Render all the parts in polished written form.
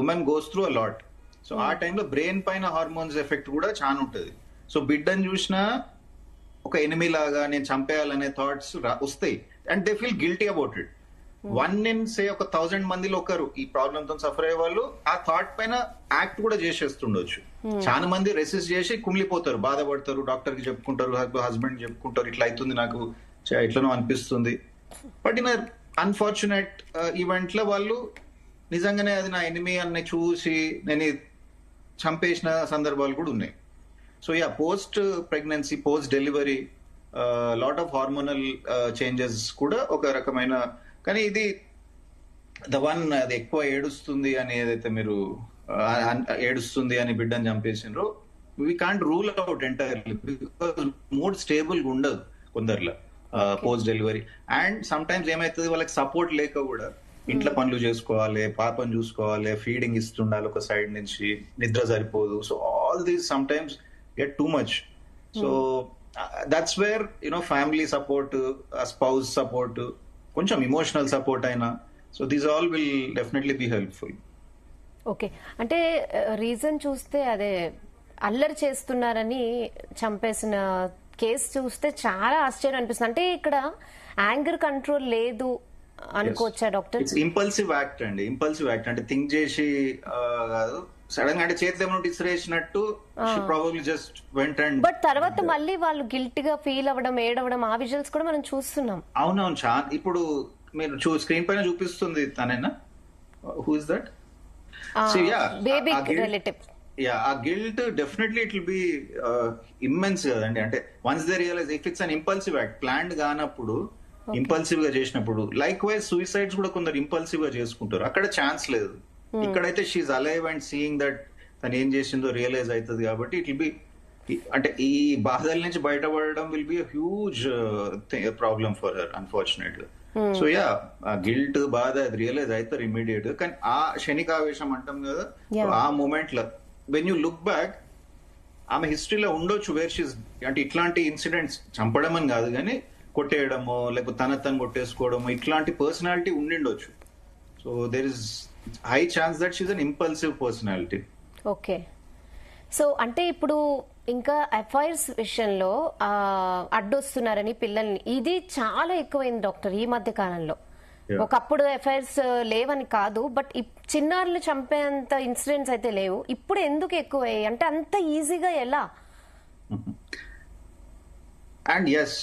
Women goes through a lot. So ఆ టైంలో brain పైన హార్మోన్స్ ఎఫెక్ట్ కూడా చాలా ఉంటుంది. సో బిడ్డని చూసినా ఒక ఎనిమి లాగా నేను చంపేయాలనే థాట్స్ వస్తాయి and they feel guilty about it. 1 in say ఒక 1000 మందిలో ఒకరు ఈ ప్రాబ్లమ్ తో సఫర్ అయ్యే వాళ్ళు ఆ థాట్ పైన యాక్ట్ కూడా చేసేస్తుండొచ్చు. చాలా మంది రెసిస్ట్ చేసి కుమిలిపోతారు, బాధపడతారు, డాక్టర్ కి చెప్పుకుంటారు, హస్బెండ్ చెప్పుకుంటారు, ఇట్లా అవుతుంది నాకు, ఇట్లనో అనిపిస్తుంది. బట్ ఇన్ అన్ఫార్చునేట్ ఈవెంట్ లో వాళ్ళు నిజంగానే అది నా ఎనిమి అని చూసి నేను చంపేసిన సందర్భాలు కూడా ఉన్నాయి. So yeah, post pregnancy, post delivery lot of hormonal changes కూడా ఒక రకమైన, కానీ ఇది అది ఎక్కువ ఏడుస్తుంది అని ఏదైతే మీరు ఏడుస్తుంది అని బిడ్డను చంపేసినారో we can't rule out entirely because mood stable గా ఉండదు కొందరిలో post delivery. And sometimes ఏమైతుంది, వాళ్ళకి సపోర్ట్ లేక కూడా ఇంట్లో పనులు చేసుకోవాలి, పాపను చూసుకోవాలి, ఫీడింగ్ ఇస్తుండాలి ఒక సైడ్ నుంచి, నిద్ర సరిపోదు. So all these some times get too much. So that's where family support, spouse support, కొంచెం ఇమోషనల్ సపోర్ట్ అయినా, so these all will definitely be helpful. Okay, అంటే రీజన్ చూస్తే అదే అల్లరి చేస్తున్నారని చంపేసిన కేసు చూస్తే చాలా ఆశ్చర్యం అనిపిస్తుంది. అంటే ఇక్కడ యాంగర్ కంట్రోల్ లేదు అనుకోవచ్చా డాక్టర్? ఇట్స్ ఇంపల్సివ్ యాక్ట్ అండి. ఇంపల్సివ్ యాక్ట్ అంటే థింక్ చేసి కాదు, సడన్ గా అంటే చేతిలో ఏమో ఇసిరేసినట్టు probably just went and. But తర్వాత మళ్ళీ వాళ్ళు గిల్ట్ గా ఫీల్ అవ్వడం, ఏడవడం, ఆ విజువల్స్ కూడా మనం చూస్తున్నాం. అవునవును, చాలా. ఇప్పుడు మీరు స్క్రీన్ పైన చూపిస్తుంది తనేనా? Who is that? Baby relative. Yeah, ఆ guilt definitely it will be immense కదండి. అంటే once they realize if it's an impulsive act, planned కానప్పుడు, ఇంపల్సివ్ గా చేసినప్పుడు, లైక్ వైజ్ సూసైడ్స్ కూడా కొందరు ఇంపల్సివ్ గా చేసుకుంటారు, అక్కడ ఛాన్స్ లేదు. ఇక్కడైతే she's alive and seeing that తను ఏం చేసిందో రియలైజ్ అవుతుంది కాబట్టి ఇట్ విల్ బి, అంటే ఈ బాధల నుంచి బయటపడడం will be huge problem for her unfortunately. So yeah, ఆ గిల్ట్, బాధ అది రియలైజ్ అవుతారు ఇమీడియట్ గా. కానీ ఆ క్షణికావేశం అంటాం కదా, ఆ మూమెంట్ లో వెన్ యూ లుక్ బ్యాక్, ఆమె హిస్టరీలో ఉండొచ్చు వేర్ షీస్, అంటే ఇట్లాంటి ఇన్సిడెంట్స్, చంపడం అని కాదు కానీ కొట్టేయడమో లేకపోతే తను కొట్టేసుకోవడమో ఇట్లాంటి పర్సనాలిటీ ఉండిండొచ్చు. So there is high chance that she's an impulsive personality. Okay, so అంటే ఇప్పుడు ఇంకా ఎఫ్ఐఆర్స్ విషయంలో అడ్డొస్తున్నారని పిల్లల్ని, ఇది చాలా ఎక్కువైంది డాక్టర్ ఈ మధ్య కాలంలో. ఒకప్పుడు ఎఫ్ఐఆర్స్ లేవని కాదు, బట్ చిన్నారులు చంపేంత ఇన్సిడెంట్స్ అయితే లేవు. ఇప్పుడు ఎందుకు ఎక్కువయ్యాయి అంటే అంత ఈజీగా ఎలా? అండ్ ఎస్,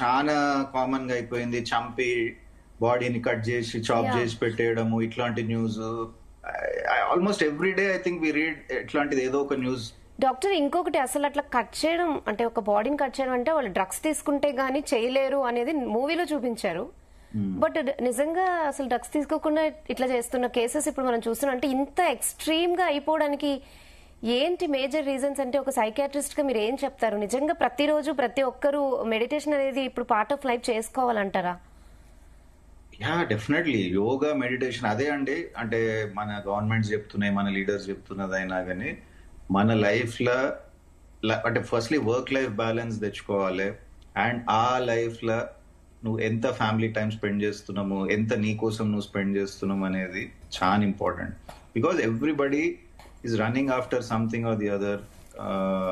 చాలా కామన్ గా అయిపోయింది, చంపి బాడీని కట్ చేసి చాప్ చేసి పెట్టేయడము, ఇట్లాంటి news almost every day I think we read ఇట్లాంటిది ఏదో ఒక న్యూస్. డాక్టర్, ఇంకొకటి, అసలు అట్లా కట్ చేయడం అంటే, ఒక బాడీని కట్ చేయడం అంటే వాళ్ళు డ్రగ్స్ తీసుకుంటే గానీ చేయలేరు అనేది మూవీలో చూపించారు. బట్ నిజంగా అసలు డ్రగ్స్ తీసుకోకుండా ఇట్లా చేస్తున్న కేసెస్ ఇప్పుడు మనం చూస్తున్నాం. అంటే ఇంత ఎక్స్ట్రీమ్ గా అయిపోవడానికి ఏంటి మేజర్ రీజన్స్? అంటే ఒక సైకియాట్రిస్ట్ గా మీరు ఏం చెప్తారు? నిజంగా ప్రతిరోజు ప్రతి ఒక్కరు మెడిటేషన్ అనేది ఇప్పుడు పార్ట్ ఆఫ్ లైఫ్ చేసుకోవాలంటారా? యా, డెఫినెట్లీ యోగా, మెడిటేషన్ అదే అండి. అంటే మన గవర్నమెంట్స్ చెప్తున్నాయి, మన లీడర్స్ చెప్తున్నది అయినా కానీ మన లైఫ్ లో అంటే ఫస్ట్లీ వర్క్ లైఫ్ బ్యాలెన్స్ తెచ్చుకోవాలి. అండ్ ఆ లైఫ్ లో నువ్వు ఎంత ఫ్యామిలీ టైం స్పెండ్ చేస్తున్నాము, ఎంత నీ కోసం నువ్వు స్పెండ్ చేస్తున్నాము అనేది చాలా important. Because everybody is running after something or the other.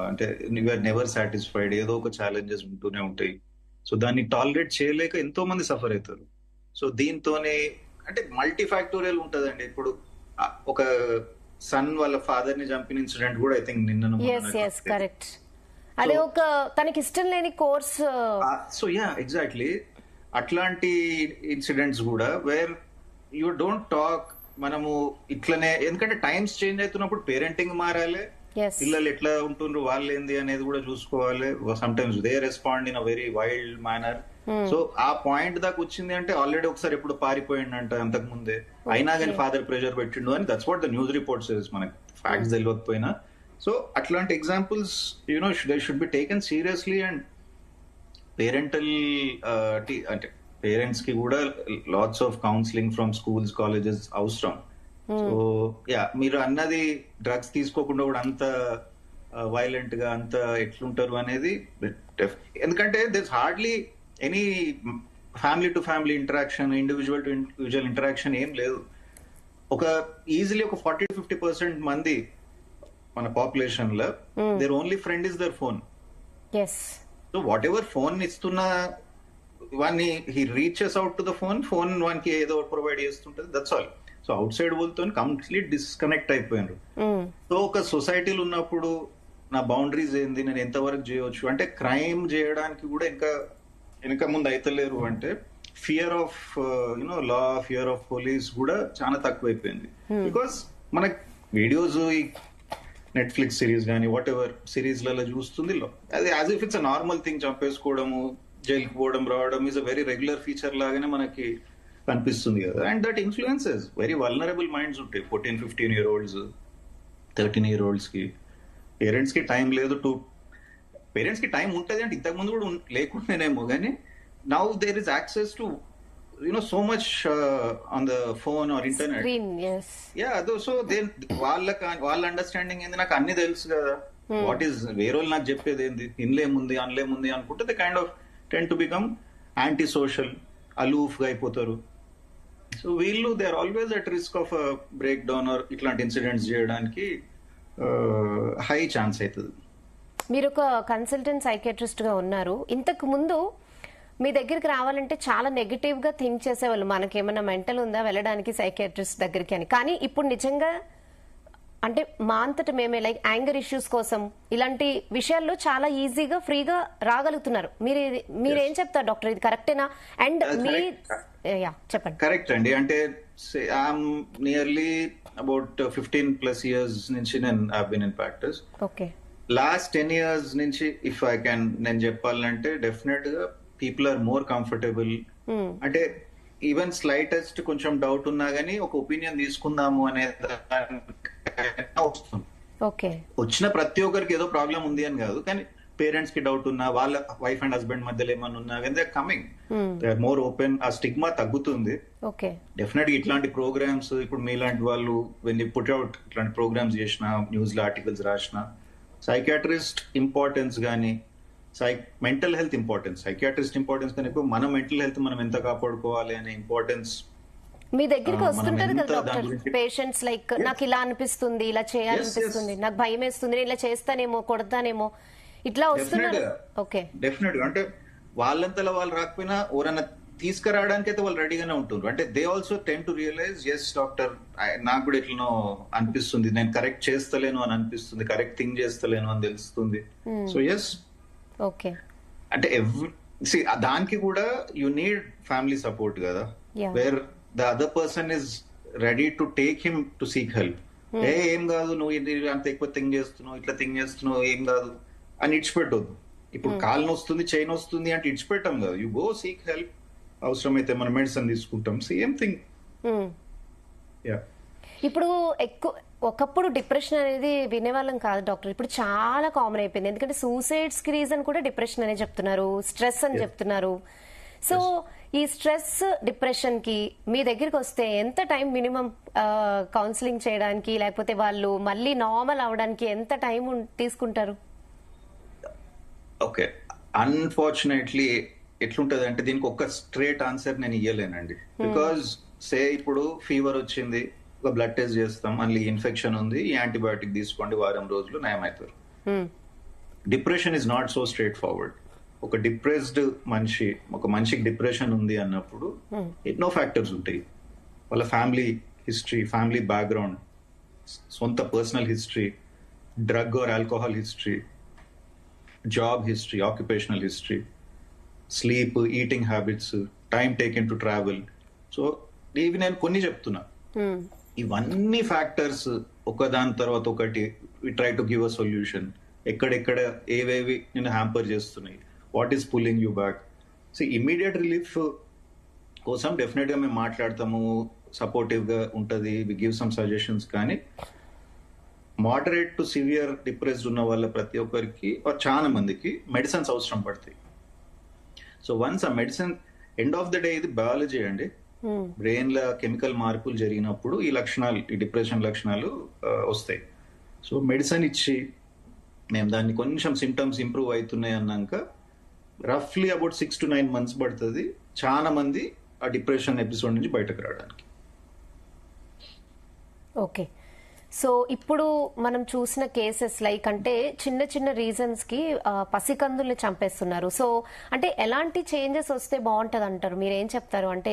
అంటే యూఆర్ నెవర్ సాటిస్ఫైడ్, ఏదో ఒక ఛాలెంజెస్ ఉంటూనే ఉంటాయి. సో దాన్ని టాలరేట్ చేయలేక ఎంతో మంది సఫర్ అవుతారు. సో దీంతోనే అంటే మల్టీ ఫ్యాక్టోరియల్ ఉంటదండి. ఇప్పుడు ఒక సన్ వాళ్ళ ఫాదర్ ని చంపిన ఇన్సిడెంట్ కూడా ఐ థింక్ నిన్న కరెక్ట్, అది ఒక తనకి ఇష్టం లేని కోర్స్. సో యా, ఎగ్జాక్ట్లీ అట్లాంటి ఇన్సిడెంట్స్ కూడా వేర్ యూ డోంట్ టాక్. మనము ఇట్లనే, ఎందుకంటే టైమ్స్ చేంజ్ అవుతున్నప్పుడు పేరెంటింగ్ మారాలి, పిల్లలు ఎట్లా ఉంటుండ్రు వాళ్ళు ఏంది అనేది కూడా చూసుకోవాలి. Some times they respond in a very wild manner. So ఆ పాయింట్ దాకా వచ్చింది అంటే ఆల్రెడీ ఒకసారి ఎప్పుడు పారిపోయిందంట అంతకు ముందే, అయినా కానీ ఫాదర్ ప్రెషర్ పెట్టిండు అని that's what the news reports మనకి ఫ్యాక్ట్స్ తెలియకపోయినా. సో అట్లాంటి examples they should be taken seriously. And parental అంటే పేరెంట్స్ కి కూడా lots of counselling from schools, colleges అవసరం. సో యా, మీరు అన్నది డ్రగ్స్ తీసుకోకుండా కూడా అంత వైలెంట్ గా అంత ఎట్లుంటారు అనేది, ఎందుకంటే this hardly any family to family interaction, individual to individual interaction ఏం లేదు. ఒక ఈజీలీ ఒక 40-50% మంది మన పాపులేషన్ లో their only friend is their phone. Yes. So whatever phone ఇస్తున్న వాడిని he reaches out to the phone, phone వానికి ఏదో ప్రొవైడ్ చేస్తుంటది, that's all. So outside world తో కంప్లీట్ డిస్కనెక్ట్ అయిపోయినారు. సో ఒక సొసైటీలో ఉన్నప్పుడు నా బౌండరీస్ ఏంది, నేను ఎంతవరకు చేయవచ్చు అంటే క్రైమ్ చేయడానికి కూడా ఇంకా ముందు అయితలేరు. అంటే fear of you know law, fear of police కూడా చాలా తక్కువైపోయింది. బికాస్ మనకి వీడియోస్ ఈ నెట్ఫ్లిక్స్ సిరీస్ కానీ వాట్ ఎవర్ సిరీస్లలో చూస్తుంది, అది as if it's a normal thing. చంపేసుకోవడము, జైలుకి పోవడం రావడం is a very regular feature లాగానే మనకి కనిపిస్తుంది కదా. And that influences very vulnerable minds ఉంటాయి 14-15 year olds, 13 year olds కి. పేరెంట్స్ కి టైం లేదు పేరెంట్స్ కి టైం ఉంటుంది అంటే ఇంతకు ముందు కూడా లేకుండానేమో, కానీ now there is access to so much on the phone or internet. Screen, yes. Yeah, so వాళ్ళ అండర్స్టాండింగ్ ఏంది, నాకు అన్ని తెలుసు కదా, వాట్ ఈస్ వేరే వాళ్ళు నాకు చెప్పేది ఏంది, ఇన్లేముంది అనలేముంది అనుకుంటే they kind of tend to become anti social, aloof గా అయిపోతారు. సో వీళ్ళు they are always at risk of break down or ఇట్లాంటి ఇన్సిడెంట్స్ చేయడానికి హై ఛాన్స్ అవుతుంది. మీరు ఒక కన్సల్టెంట్ సైకియాట్రిస్ట్ గా ఉన్నారు. ఇంతకు ముందు మీ దగ్గరికి రావాలంటే చాలా నెగటివ్ గా థింక్ చేసేవాళ్ళు, మనకేమైనా మెంటల్ ఉందా వెళ్ళడానికి సైకియాట్రిస్ట్ దగ్గరికి అని. కానీ ఇప్పుడు నిజంగా అంటే మా అంతట మేమే లైక్ యాంగర్ ఇష్యూస్ కోసం ఇలాంటి విషయాల్లో చాలా ఈజీగా ఫ్రీగా రాగలుగుతున్నారు. మీరేం చెప్తారు డాక్టర్, ఇది కరెక్టేనా? అండ్ మీ చెప్పండి. కరెక్ట్ అండి. అంటే ఐఎమ్ నియర్లీ అబౌట్ 15+ years నుంచి I been in practice. Okay. Last 10 years నుంచి ఇఫ్ ఐ క్యాన్ నేను చెప్పాలంటే డెఫినెట్ గా పీపుల్ ఆర్ మోర్ కంఫర్టబుల్. అంటే ఈవెన్ స్లైటెస్ట్ కొంచెం డౌట్ ఉన్నా గానీ ఒక ఒపీనియన్ తీసుకుందాము అనే వస్తుంది. వచ్చిన ప్రతి ఒక్కరికి ఏదో ప్రాబ్లం ఉంది అని కాదు, కానీ పేరెంట్స్ కి డౌట్ ఉన్నా, వాళ్ళ వైఫ్ అండ్ హస్బెండ్ మధ్యలో ఏమన్నా ఉన్నా కానీ they coming, they are more open. ఆ స్టిగ్మా తగ్గుతుంది. డెఫినెట్ గా ఇట్లాంటి ప్రోగ్రామ్స్ ఇప్పుడు మీలాంటి వాళ్ళు వెన్ యూ పుట్ అవుట్ ఇట్లాంటి ప్రోగ్రామ్స్ చేసిన, న్యూస్ లో ఆర్టికల్స్ రాసిన, సైకియాట్రిస్ట్ ఇంపార్టెన్స్ గానీ mental health importance, psychiatrist importance కానీ ఎక్కువ మన మెంటల్ హెల్త్ మనం ఎంత కాపాడుకోవాలి అనే ఇంపార్టెన్స్. మీ దగ్గరికి వస్తుంటారు కదా డాక్టర్ పేషెంట్స్, లైక్ నాకు ఇలా అనిపిస్తుంది, ఇలా చేయాలనిపిస్తుంది, నాకు భయం వేస్తుంది, ఇలా చేస్తానేమో, కొడతానేమో, ఇట్లా వస్తున్నారు. ఓకే, డెఫినెట్ గా. అంటే వాళ్ళంతలో వాళ్ళు రాకపోయినా ఎవరైనా తీసుకురావడానికి అయితే వాళ్ళు రెడీగానే ఉంటున్నారు. అంటే they also tend to realise, yes doctor నాకు కూడా ఎట్లనో అనిపిస్తుంది, నేను కరెక్ట్ చేస్తలేను అని అనిపిస్తుంది, కరెక్ట్ థింగ్ చేస్తలేను అని తెలుస్తుంది. So yes. ఓకే. అంటే దానికి కూడా యు నీడ్ ఫ్యామిలీ సపోర్ట్ కదా, where the other person is ready to take him to seek help. ఏం కాదు, నువ్వు అంత ఎక్కువ థింక్ చేస్తున్నావు, ఇట్లా థింక్ చేస్తున్నావు, ఏం కాదు అని ఇడిచిపెట్టొద్దు. ఇప్పుడు కాలు నొస్తుంది, చైన్ వస్తుంది అంటే ఇడిచిపెట్టాం కదా, యు గో సీక్ హెల్ప్. అవసరమైతే మనం మెడిసిన్ తీసుకుంటాం, సేమ్ థింగ్. ఇప్పుడు ఒకప్పుడు డిప్రెషన్ అనేది వినేవాళ్ళం కాదు డాక్టర్, ఇప్పుడు చాలా కామన్ అయిపోయింది. ఎందుకంటే సూసైడ్స్ కి రీజన్ కూడా డిప్రెషన్ అనే చెప్తున్నారు, స్ట్రెస్ అని చెప్తున్నారు. సో ఈ స్ట్రెస్, డిప్రెషన్ కి మీ దగ్గరికి వస్తే ఎంత టైం మినిమం కౌన్సిలింగ్ చేయడానికి, లేకపోతే వాళ్ళు మళ్ళీ నార్మల్ అవడానికి ఎంత టైం తీసుకుంటారు? ఓకే, అన్ఫార్చునేట్లీ ఎట్లుంటది అంటే దీనికి ఒక స్ట్రేట్ ఆన్సర్ నేను ఇయ్యలేనండి. బికాజ్ సే ఇప్పుడు ఫీవర్ వచ్చింది, ఒక బ్లడ్ టెస్ట్ చేస్తాం, మళ్ళీ ఇన్ఫెక్షన్ ఉంది, ఈ యాంటీబయాటిక్ తీసుకోండి, వారం రోజులు నయమవుతారు. Depression is not so straightforward. ఒక డిప్రెస్డ్ మనిషి, ఒక మనిషికి డిప్రెషన్ ఉంది అన్నప్పుడు ఎన్నో ఫ్యాక్టర్స్ ఉంటాయి. వాళ్ళ ఫ్యామిలీ హిస్టరీ, ఫ్యామిలీ బ్యాక్గ్రౌండ్, సొంత personal history, drug or alcohol history, job history, occupational history, sleep, eating habits, time taken to travel. So ఇవి నేను కొన్ని చెప్తున్నా. ఇవన్నీ ఫ్యాక్టర్స్ ఒకదాని తర్వాత ఒకటి we try to give a solution. ఎక్కడెక్కడ ఏవేవి నేను హ్యాంపర్ చేస్తున్నాయి, what is pulling you back. So immediate relief కోసం డెఫినెట్ గా మేము మాట్లాడతాము, సపోర్టివ్ గా ఉంటది, వి గివ్ సమ్ సజెషన్స్. కానీ మోడరేట్ టు సివియర్ డిప్రెస్డ్ ఉన్న వాళ్ళ ప్రతి ఒక్కరికి చాలా మందికి మెడిసిన్స్ అవసరం పడతాయి. సో వన్స్ ఆ medicine, end of the day ఇది బయాలజీ అండి, బ్రెయిన్ లో కెమికల్ మార్పులు జరిగినప్పుడు ఈ లక్షణాలు, ఈ డిప్రెషన్ లక్షణాలు వస్తాయి. సో మెడిసిన్ ఇచ్చి మేము దాన్ని కొంచెం సిమ్టమ్స్ ఇంప్రూవ్ అవుతున్నాయి అన్నాక రఫ్లీ అబౌట్ 6 to 9 months పడుతుంది చాలా మంది ఆ డిప్రెషన్ ఎపిసోడ్ నుంచి బయటకు రావడానికి. ఓకే. సో ఇప్పుడు మనం చూసిన కేసెస్ లైక్ అంటే చిన్న చిన్న రీజన్స్ కి పసికందుల్ని చంపేస్తున్నారు. సో అంటే ఎలాంటి చేంజెస్ వస్తే బాగుంటది అంటారు? మీరు ఏం చెప్తారు? అంటే